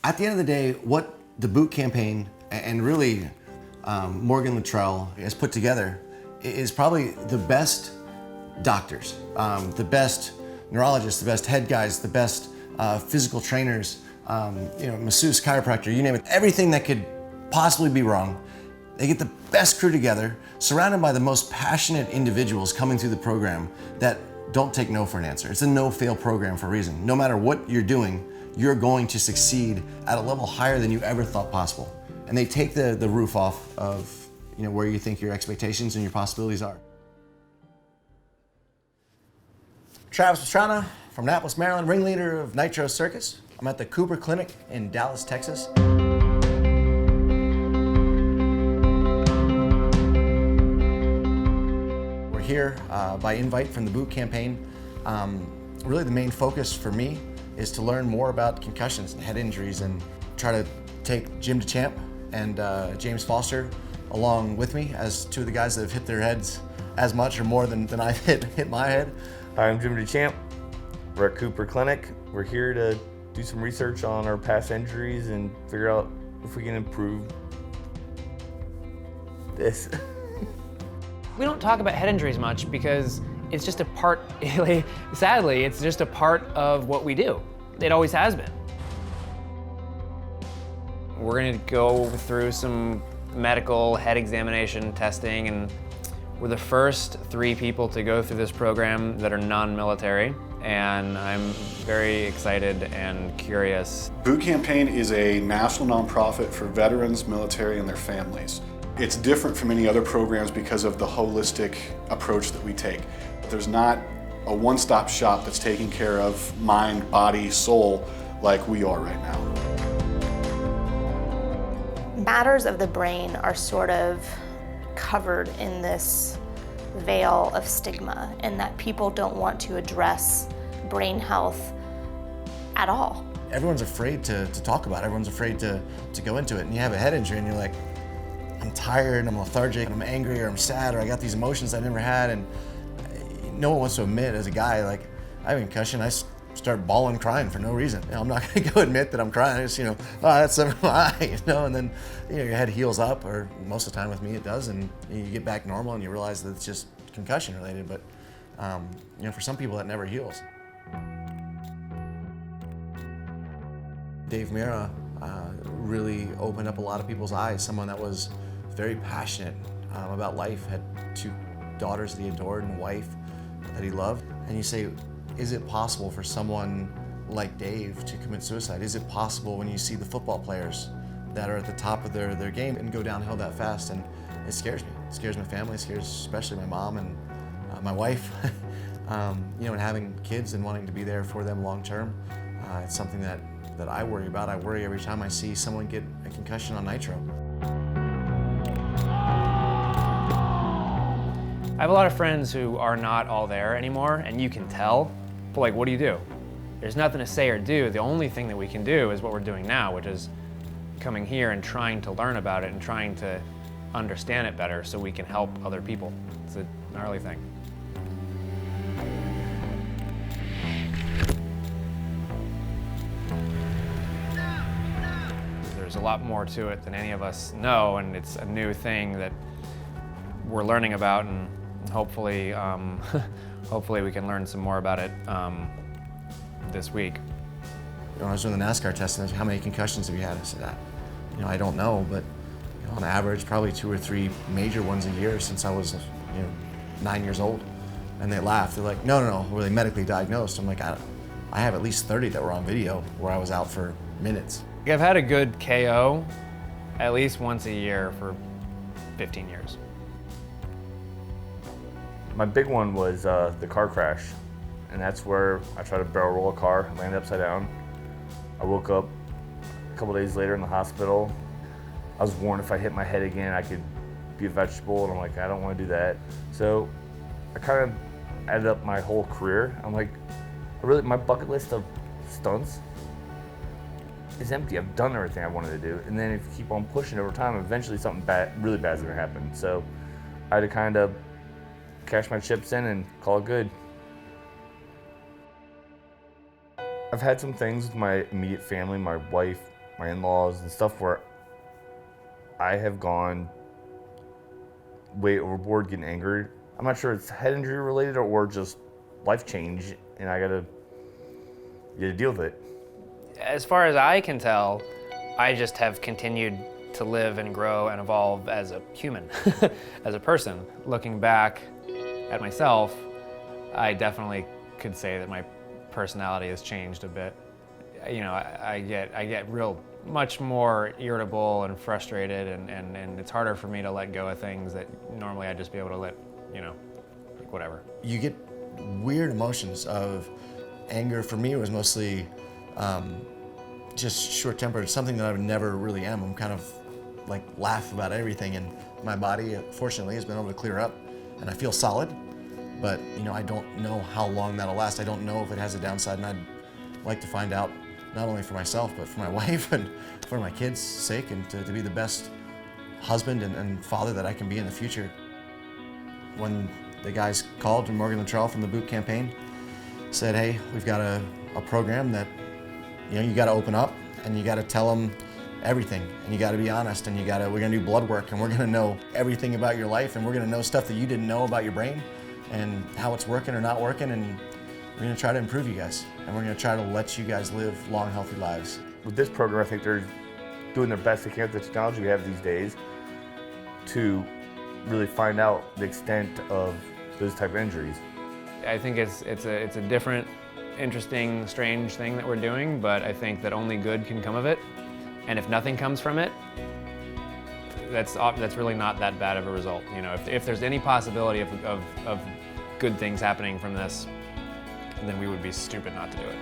At the end of the day, what the boot campaign and really Morgan Luttrell has put together is probably the best doctors, the best neurologists, the best head guys, the best physical trainers, masseuse, chiropractor, you name it. Everything that could possibly be wrong. They get the best crew together, surrounded by the most passionate individuals coming through the program that don't take no for an answer. It's a no-fail program for a reason. No matter what you're doing, you're going to succeed at a level higher than you ever thought possible. And they take the roof off of where you think your expectations and your possibilities are. Travis Pastrana from Annapolis, Maryland, ringleader of Nitro Circus. I'm at the Cooper Clinic in Dallas, Texas. We're here by invite from the boot campaign. Really the main focus for me is to learn more about concussions and head injuries and try to take Jim DeChamp and James Foster along with me as two of the guys that have hit their heads as much or more than I've hit my head. Hi, I'm Jim DeChamp. We're at Cooper Clinic. We're here to do some research on our past injuries and figure out if we can improve this. We don't talk about head injuries much because it's just a part, sadly, it's just a part of what we do. It always has been. We're gonna go through some medical head examination testing, and we're the first 3 people to go through this program that are non-military, and I'm very excited and curious. Boot Campaign is a national nonprofit for veterans, military, and their families. It's different from any other programs because of the holistic approach that we take. There's not a one-stop shop that's taking care of mind, body, soul like we are right now. Matters of the brain are sort of covered in this veil of stigma, and that people don't want to address brain health at all. Everyone's afraid to talk about it. Everyone's afraid to go into it. And you have a head injury and you're like, I'm tired, I'm lethargic, I'm angry, or I'm sad, or I got these emotions I never had. And no one wants to admit as a guy, like, I have a concussion, I start bawling, crying for no reason. I'm not gonna go admit that I'm crying. I just, that's and then, your head heals up, or most of the time with me it does, and you get back normal and you realize that it's just concussion related. But, for some people that never heals. Dave Mira really opened up a lot of people's eyes. Someone that was very passionate about life, had 2 daughters that he adored and a wife that he loved. And you say, is it possible for someone like Dave to commit suicide? Is it possible when you see the football players that are at the top of their game and go downhill that fast? And it scares me. It scares my family. It scares especially my mom and my wife. And having kids and wanting to be there for them long term. It's something that I worry about. I worry every time I see someone get a concussion on nitro. I have a lot of friends who are not all there anymore, and you can tell, but what do you do? There's nothing to say or do. The only thing that we can do is what we're doing now, which is coming here and trying to learn about it and trying to understand it better so we can help other people. It's a gnarly thing. There's a lot more to it than any of us know, and it's a new thing that we're learning about, and hopefully, hopefully we can learn some more about it this week. When I was doing the NASCAR testing, I was, how many concussions have you had? I said, I don't know, but on average, probably 2 or 3 major ones a year since I was 9 years old. And they laughed. They're like, no, were they medically diagnosed? I'm like, I have at least 30 that were on video where I was out for minutes. I've had a good KO at least once a year for 15 years. My big one was the car crash, and that's where I tried to barrel roll a car, landed upside down. I woke up a couple days later in the hospital. I was warned if I hit my head again, I could be a vegetable, and I'm like, I don't want to do that. So I kind of added up my whole career. I'm like, my bucket list of stunts is empty. I've done everything I wanted to do, and then if you keep on pushing over time, eventually something really bad is going to happen. So I had to kind of cash my chips in and call it good. I've had some things with my immediate family, my wife, my in-laws and stuff where I have gone way overboard getting angry. I'm not sure it's head injury related or just life change, and I gotta deal with it. As far as I can tell, I just have continued to live and grow and evolve as a human, as a person. Looking back at myself, I definitely could say that my personality has changed a bit. You know, I get real much more irritable and frustrated, and it's harder for me to let go of things that normally I'd just be able to let, you know, like whatever. You get weird emotions of anger. For me, it was mostly just short-tempered. It's something that I never really am. I'm kind of like laugh about everything, and my body, fortunately, has been able to clear up, and I feel solid. But you know, I don't know how long that'll last. I don't know if it has a downside, and I'd like to find out, not only for myself, but for my wife and for my kids' sake, and to be the best husband and father that I can be in the future. When the guys called, and Morgan Luttrell from the boot campaign said, hey, we've got a program that, you know, you got to open up, and you got to tell them everything, and you got to be honest, and we're going to do blood work, and we're going to know everything about your life, and we're going to know stuff that you didn't know about your brain and how it's working or not working, and we're going to try to improve you guys, and we're going to try to let you guys live long, healthy lives. With this program, I think they're doing their best they can with the technology we have these days to really find out the extent of those type of injuries. I think it's a different, interesting, strange thing that we're doing, but I think that only good can come of it. And if nothing comes from it, that's really not that bad of a result. You know, if there's any possibility of good things happening from this, then we would be stupid not to do it.